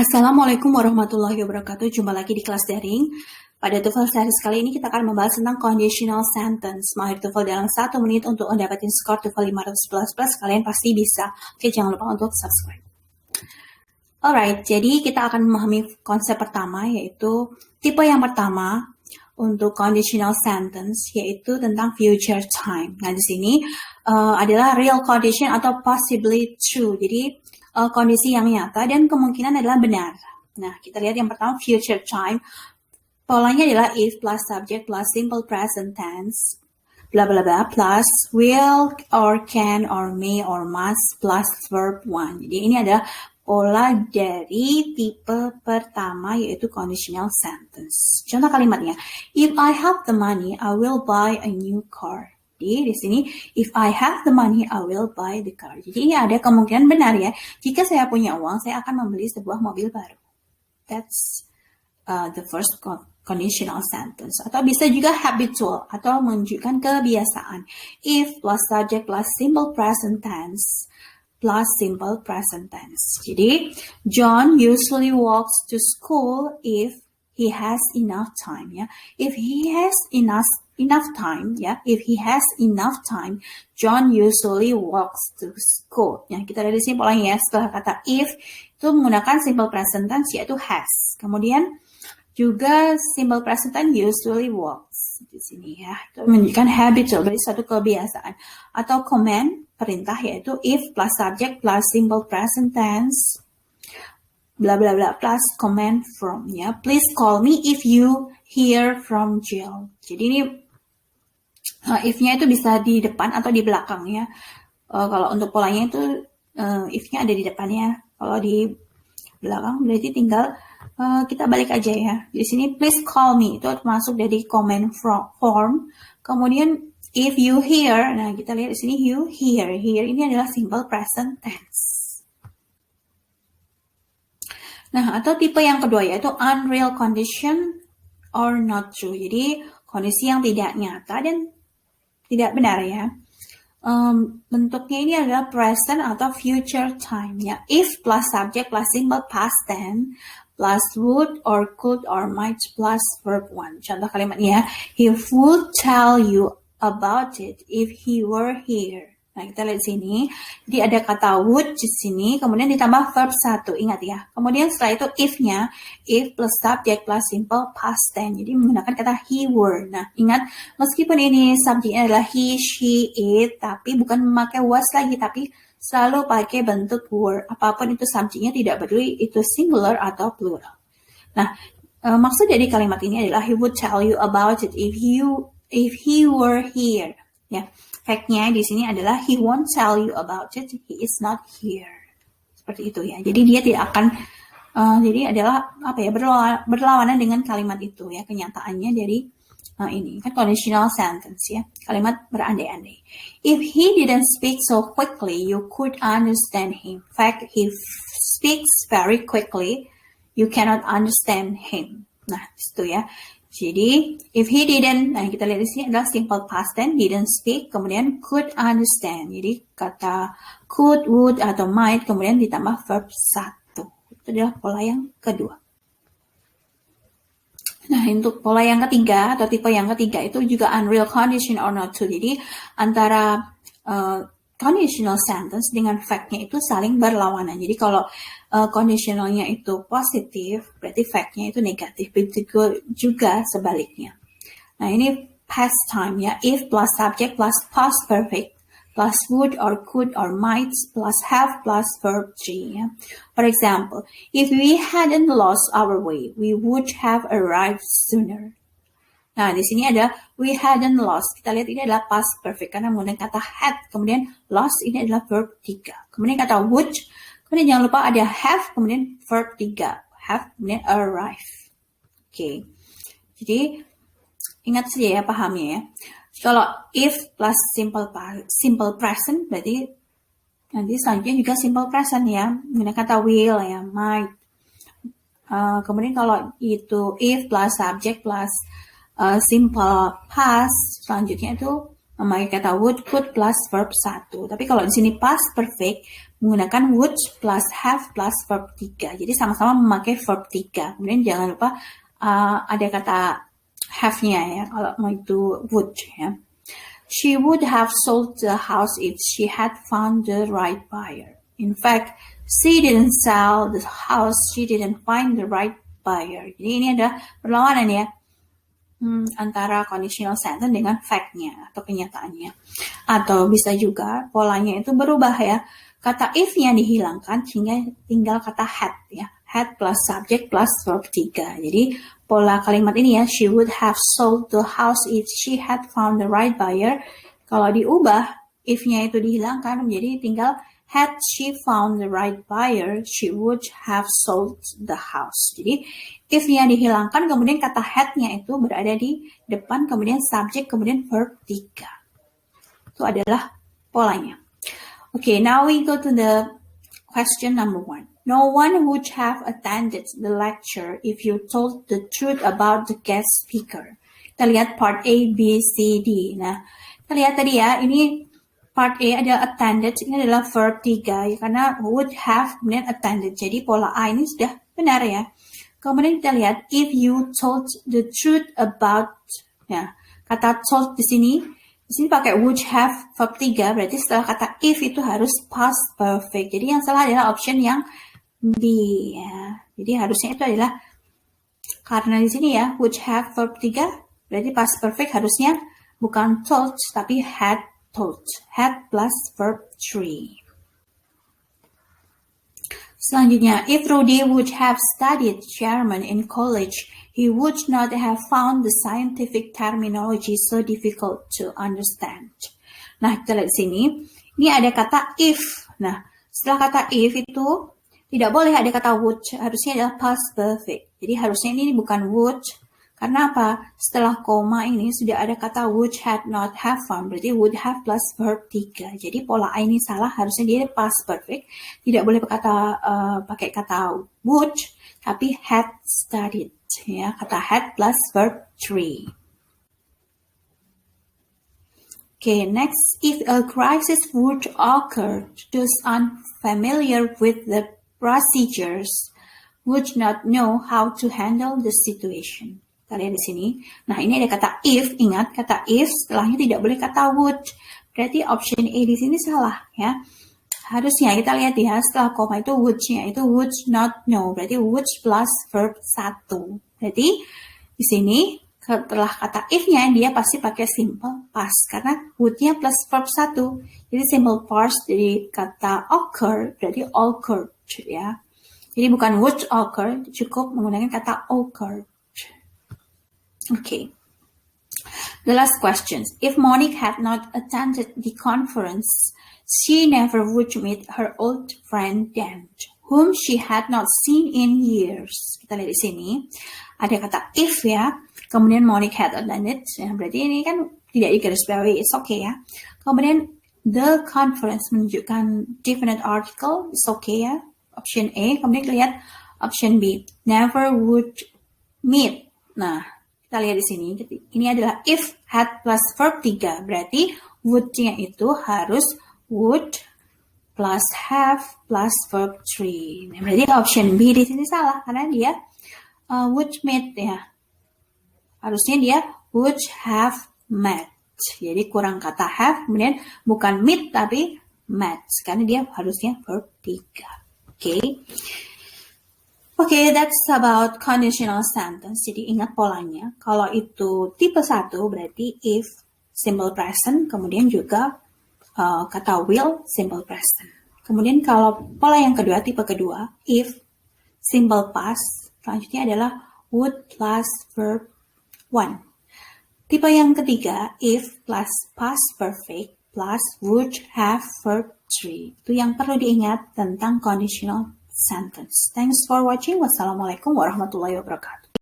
Assalamualaikum warahmatullahi wabarakatuh. Jumpa lagi di kelas daring. Pada TOEFL series kali ini kita akan membahas tentang conditional sentence. Mahir TOEFL dalam 1 menit untuk mendapatkan skor TOEFL 500++. Kalian pasti bisa. Oke, jangan lupa untuk subscribe. Alright, jadi kita akan memahami konsep pertama, yaitu tipe yang pertama untuk conditional sentence, yaitu tentang future time. Nah, di sini adalah real condition atau possibly true. Jadi kondisi yang nyata dan kemungkinan adalah benar. Nah, kita lihat yang pertama, future time. Polanya adalah if plus subject plus simple present tense, bla bla bla, plus will or can or may or must plus verb 1. Jadi ini adalah pola dari tipe pertama, yaitu conditional sentence. Contoh kalimatnya, if I have the money, I will buy a new car. Jadi di sini, if I have the money, I will buy the car. Jadi ini ada kemungkinan benar ya. Jika saya punya uang, saya akan membeli sebuah mobil baru. That's the first conditional sentence. Atau bisa juga habitual atau menunjukkan kebiasaan. If plus subject plus simple present tense plus simple present tense. Jadi, John usually walks to school if he has enough time. Ya, if he has enough time, ya. If he has enough time, John usually walks to school. Ya, kita lihat di sini polanya ya. Setelah kata if itu menggunakan simple present tense, yaitu has. Kemudian juga simple present tense usually walks di sini ya. Itu menunjukkan habitual, berarti suatu kebiasaan. Atau command, perintah, yaitu if plus subject plus simple present tense bla bla bla plus command from ya. Please call me if you hear from Jill. Jadi ini if-nya itu bisa di depan atau di belakang ya. Kalau untuk polanya itu if-nya ada di depannya. Kalau di belakang berarti tinggal kita balik aja ya. Di sini please call me itu termasuk dari command form. Kemudian if you hear, nah kita lihat di sini you hear. Hear ini adalah simple present tense. Nah, atau tipe yang kedua yaitu unreal condition or not true. Jadi kondisi yang tidak nyata dan tidak benar ya. Bentuknya ini adalah present atau future time ya. If plus subject plus simple past tense plus would or could or might plus verb 1. Contoh kalimatnya, he would tell you about it if he were here. Nah, kita lihat sini. Jadi ada kata would di sini, kemudian ditambah verb 1. Ingat ya. Kemudian setelah itu if-nya, if plus subject plus simple past tense. Jadi menggunakan kata he were. Nah, ingat, meskipun ini subjeknya adalah he, she, it, tapi bukan memakai was lagi, tapi selalu pakai bentuk were. Apapun itu subjeknya, tidak peduli itu singular atau plural. Nah, maksud dari kalimat ini adalah he would tell you about it if he were here. Ya. Fact-nya di sini adalah he won't tell you about it, he is not here. Seperti itu ya. Jadi dia tidak akan jadi adalah apa ya, berlawanan dengan kalimat itu ya, kenyataannya dari ini kan conditional sentence ya. Kalimat berandai-andai. If he didn't speak so quickly, you could understand him. In fact, he speaks very quickly, you cannot understand him. Nah, itu ya. Jadi, if he didn't, nah kita lihat di sini adalah simple past tense, didn't speak, kemudian could understand. Jadi, kata could, would, atau might, kemudian ditambah verb 1. Itu adalah pola yang kedua. Nah, untuk pola yang ketiga, atau tipe yang ketiga, itu juga unreal condition or not true. Jadi, antara conditional sentence dengan fact-nya itu saling berlawanan. Jadi kalau conditionalnya itu positif, berarti fact-nya itu negatif. Begitu juga sebaliknya. Nah, ini past time ya. If plus subject plus past perfect plus would or could or might plus have plus verb 3 ya. For example, if we hadn't lost our way, we would have arrived sooner. Nah, di sini ada we hadn't lost. Kita lihat ini adalah past perfect karena menggunakan kata had. Kemudian lost ini adalah verb 3. Kemudian kata would. Kemudian jangan lupa ada have, kemudian verb 3. Have, kemudian arrive. Oke. Jadi, ingat saja ya, pahamnya ya. Kalau if plus simple present, berarti nanti selanjutnya juga simple present ya. Menggunakan kata will ya, might. Kemudian kalau itu if plus subject plus simple past, selanjutnya itu memakai kata would, could plus verb 1. Tapi kalau di sini past perfect, menggunakan would plus have plus verb 3. Jadi sama-sama memakai verb 3. Kemudian jangan lupa ada kata have-nya ya, kalau mau itu would ya. She would have sold the house if she had found the right buyer. In fact, she didn't sell the house, she didn't find the right buyer. Jadi ini ada perlawanan ya, antara conditional sentence dengan fact-nya atau kenyataannya. Atau bisa juga polanya itu berubah ya. Kata if-nya dihilangkan sehingga tinggal kata had ya. Had plus subject plus verb 3. Jadi pola kalimat ini ya, she would have sold the house if she had found the right buyer. Kalau diubah, if-nya itu dihilangkan menjadi tinggal had she found the right buyer, she would have sold the house. Jadi if-nya dihilangkan, kemudian kata had-nya itu berada di depan, kemudian subject, kemudian verb 3. Itu adalah polanya. Okay, now we go to the question number 1. No one would have attended the lecture if you told the truth about the guest speaker. Kita lihat part A, B, C, D. Nah, kita lihat tadi ya, ini part A adalah attended, ini adalah verb 3 ya, karena would have kemudian attended. Jadi pola A ini sudah benar ya. Kemudian kita lihat if you told the truth about, ya, kata told di sini pakai would have verb 3, berarti setelah kata if itu harus past perfect. Jadi yang salah adalah option yang B ya. Jadi harusnya itu adalah, karena di sini ya would have verb 3, berarti past perfect harusnya bukan told tapi had told. Had plus verb 3. Selanjutnya, if Rudy would have studied German in college, he would not have found the scientific terminology so difficult to understand. Nah, kita lihat sini. Ini ada kata if. Nah, setelah kata if itu tidak boleh ada kata would. Harusnya adalah past perfect. Jadi harusnya ini bukan would. Karena apa? Setelah koma ini sudah ada kata would had not have found. Berarti would have plus verb 3. Jadi pola A ini salah. Harusnya dia past perfect. Tidak boleh pakai kata would. Tapi had studied. Ya, kata had plus verb 3. Okay, next. If a crisis would occur, those unfamiliar with the procedures would not know how to handle the situation. Kita lihat di sini. Nah, ini ada kata if. Ingat, kata if setelahnya tidak boleh kata would. Berarti option A di sini salah ya. Harusnya kita lihat ya, setelah koma itu would-nya itu would not know. Berarti would plus verb 1. Berarti di sini setelah kata if-nya dia pasti pakai simple past karena would-nya plus verb 1. Jadi simple past dari kata occur berarti occurred ya. Jadi bukan would occur, cukup menggunakan kata occurred. Okay. The last questions. If Monique had not attended the conference, she never would meet her old friend Dan, whom she had not seen in years. Kita lihat di sini. Ada kata if ya. Kemudian Monique had attended. Ya, berarti ini kan tidak digarisbawahi. It's okay ya. Kemudian the conference menunjukkan definite article. It's okay ya. Option A. Kemudian kita lihat option B. Never would meet. Nah, kita lihat di sini. Ini adalah if had plus verb 3. Berarti would-nya itu harus would plus have plus verb 3. Nah, berarti option B di sini salah karena dia would meet ya. Harusnya dia would have met. Jadi kurang kata have, kemudian bukan meet tapi met karena dia harusnya verb 3. Okay. Okay, that's about conditional sentence. Jadi ingat polanya. Kalau itu tipe 1 berarti if simple present, kemudian juga kata will simple present. Kemudian kalau pola yang kedua, tipe kedua, if simple past, selanjutnya adalah would plus verb 1. Tipe yang ketiga, if plus past perfect plus would have verb 3. Itu yang perlu diingat tentang conditional sentence. Thanks for watching. Wassalamualaikum warahmatullahi wabarakatuh.